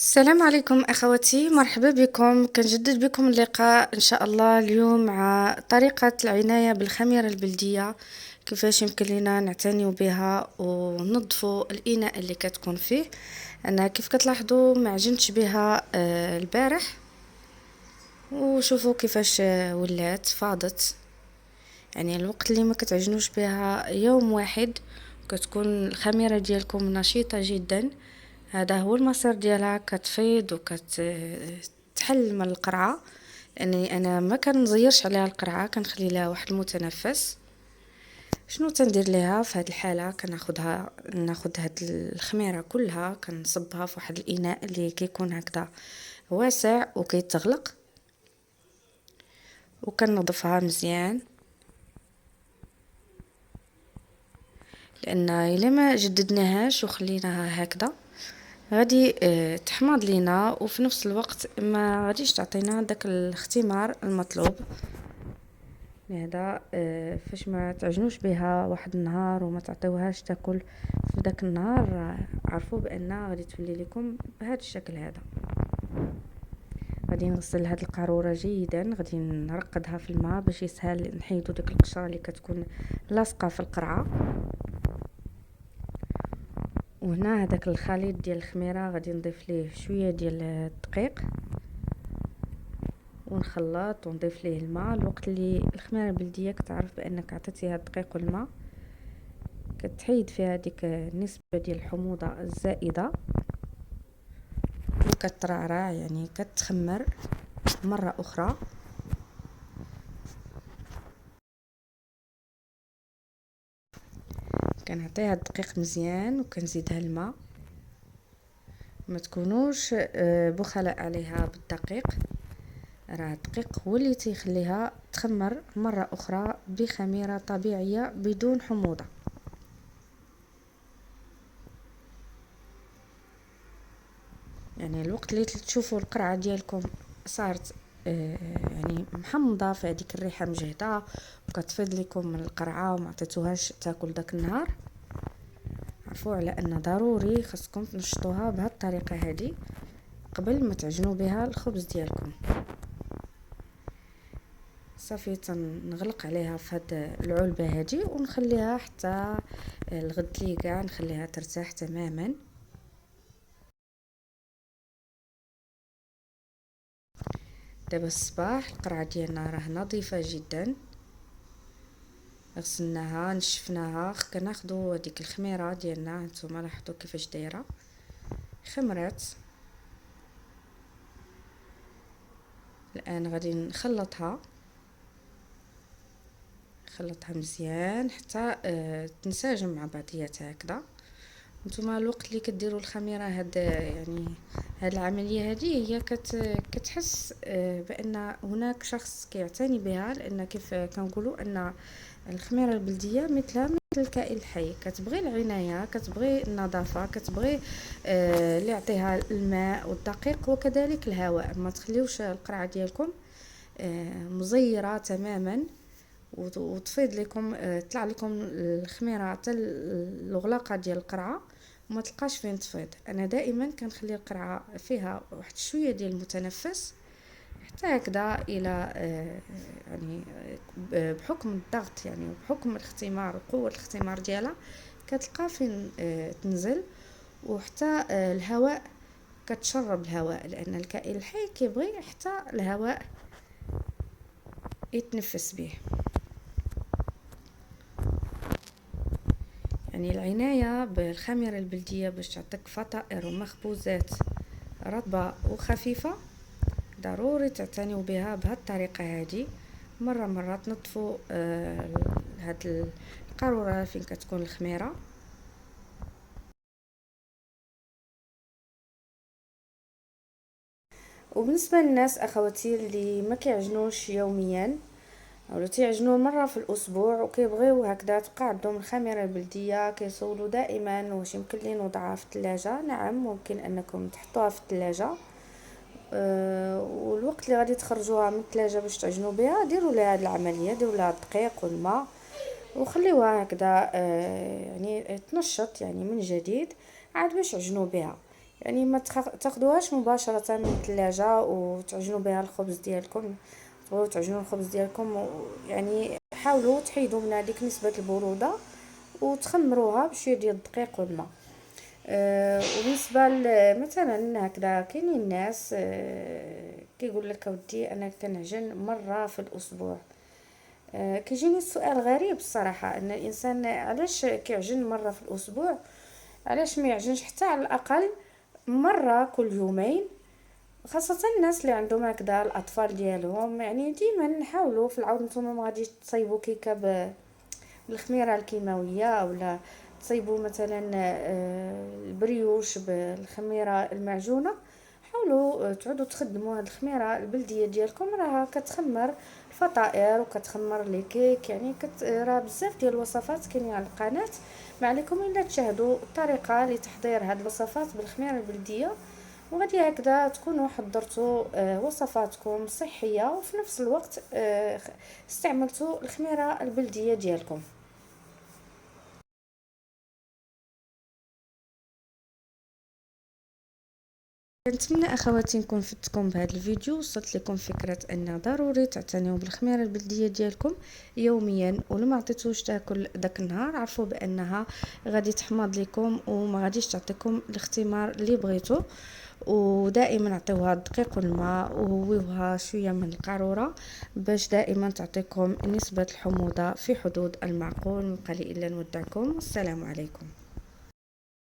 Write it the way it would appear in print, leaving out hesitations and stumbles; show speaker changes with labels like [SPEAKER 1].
[SPEAKER 1] السلام عليكم أخواتي، مرحبا بكم. كنجدد بكم اللقاء إن شاء الله اليوم مع طريقة العناية بالخميرة البلدية، كيفاش يمكن لنا نعتنيو بها وننظفوا الإناء اللي كتكون فيه. أنا كيف كتلاحظوا ما عجنتش بها البارح، وشوفوا كيفاش ولات فاضت. يعني الوقت اللي ما كتعجنوش بها يوم واحد كتكون الخميرة ديالكم نشيطة جدا. هذا هو المصير ديالها، كتفيض وكتحل من القرعة، لاني انا ما كنزيرش عليها القرعة، كنخلي لها واحد المتنفس. شنو تندير ليها في هذه الحالة؟ ناخذ هاد الخميرة كلها، كنصبها في واحد الاناء اللي كيكون هكذا واسع وكيتغلق، وكنظفها مزيان. لان الا ما جددناهاش وخليناها هكذا غادي تحماض لينا، وفي نفس الوقت ما غاديش تعطينا داك الاختمار المطلوب. لهذا فاش ما تعجنوش بها واحد النهار وما تعطيوهاش تاكل في داك النهار، عرفوا بان غادي تولي لكم بهذا الشكل هذا. غادي نغسل هاد القاروره جيدا، غادي نرقدها في الماء باش يسهل نحيدو ديك القشره اللي كتكون لاصقه في القرعه. وهنا هذاك الخليط ديال الخميره غادي نضيف ليه شويه ديال الدقيق ونخلط ونضيف ليه الماء. الوقت اللي الخميره البلديه كتعرف بانك عطيتيها الدقيق والماء، كتحيد فيها ديك النسبه ديال الحموضه الزائده وكترعرع، يعني كتخمر مره اخرى. كنعطيها الدقيق مزيان وكنزيدها الماء، ما تكونوش بخلاء عليها بالدقيق، راه الدقيق هو اللي تيخليها تخمر مره اخرى بخميره طبيعيه بدون حموضه. يعني الوقت اللي تشوفوا القرعه ديالكم صارت يعني محمضه، في هذيك الريحه مجهده وكتفيض لكم من القرعه وما عطيتوهاش تاكل داك النهار، عرفوا على ان ضروري خاصكم تنشطوها بهذه الطريقه هذه قبل ما تعجنوا بها الخبز ديالكم. صافي تنغلق عليها في هاد العلبه هذه ونخليها حتى الغد لي كاع، نخليها ترتاح تماما. دابا الصباح القرعه ديالنا راه نظيفه جدا، غسلناها نشفناها، كناخذوا هذيك الخميره ديالنا، نتوما لاحظوا كيفاش دايره خمرات. الان غادي نخلطها مزيان حتى تنسجم مع بعضياتها هكذا. نتوما الوقت اللي كديروا الخميره هاد يعني هاد العمليه هذه هي كتحس بان هناك شخص كيعتني بها، لان كيف كنقولوا ان الخميره البلديه مثل الكائن الحي، كتبغي العنايه، كتبغي النظافه، كتبغي اللي يعطيها الماء والدقيق وكذلك الهواء. ما تخليوش القرعه ديالكم مزيره تماما وتفيض لكم تطلع لكم الخميره حتى الغلاقه ديال القرعه وما تلقاش فين تفيض. انا دائما كنخلي القرعه فيها واحد شويه ديال المتنفس حتى هكذا الى يعني بحكم الضغط، يعني بحكم الاختمار وقوه الاختمار ديالها كتلقى فين تنزل، وحتى الهواء كتشرب الهواء، لان الكائن الحي كيبغي حتى الهواء يتنفس به. يعني العناية بالخميرة البلدية باش تعطيك فطائر ومخبوزات رطبة وخفيفة ضروري تعتنيوا بها بهذه الطريقة هذه. مرة تنظفوا هاد القارورة فين كتكون الخميرة. وبالنسبة للناس اخواتي اللي ما كيعجنوش يوميا او تيعجنوا مره في الاسبوع وكيبغيو هكذا تبقى عندهم الخميره البلديه، كيسولوا دائما واش يمكن لي نوضعها في الثلاجه. نعم ممكن انكم تحطوها في الثلاجه، والوقت اللي غادي تخرجوها من الثلاجه باش تعجنوا بها ديروا لها هذه العمليه، ديروا لها الدقيق والماء وخليوها هكذا يعني تنشط يعني من جديد عاد باش تعجنوا بها. يعني ما تاخدوهاش مباشرة من الثلاجة وتعجنوا بها الخبز ديالكم. تبغيو تعجنوا الخبز ديالكم يعني حاولوا تحيدوا من هذيك نسبة البرودة وتخمروها بشويه ديال الدقيق والماء. وبالنسبه مثلا هكذا كاينين الناس كيقول لك اودي انا كنعجن مره في الاسبوع. كيجيني السؤال غريب الصراحه، ان الانسان علاش كيعجن مره في الاسبوع؟ علاش ما يعجنش حتى على الاقل مره كل يومين؟ خاصة الناس اللي عندهم هكذا الأطفال ديالهم، يعني ديما نحاولوا في العود نتوما ما غاديش تصايبوا كيكة بالخميرة الكيماوية، أولا تصايبوا مثلا البريوش بالخميرة المعجونة. حاولوا تعودوا تخدموا هاد الخميرة البلدية ديالكم، راها كتخمر الفطائر وكتخمر لي كيك، يعني راه بزاف ديال الوصفات كاينين على القناة. ما عليكم الا تشاهدوا الطريقة لتحضير هاد الوصفات بالخميرة البلدية، وغادي هكذا تكونوا حضرتوا وصفاتكم صحية، وفي نفس الوقت استعملتوا الخميرة البلدية ديالكم. كنتمنى اخواتي نكون فدتكم بهذا الفيديو، وصلت لكم فكره ان ضروري تعتنيوا بالخميره البلديه ديالكم يوميا، ولا ما عطيتوش تاكل داك النهار عرفوا بانها غادي تحمض لكم وما غاديش تعطيكم الاختمار اللي بغيتو. ودائما عطيوها الدقيق والماء وهويوها شويه من القاروره باش دائما تعطيكم نسبه الحموضه في حدود المعقول. مبقى لي الا نودعكم، والسلام عليكم.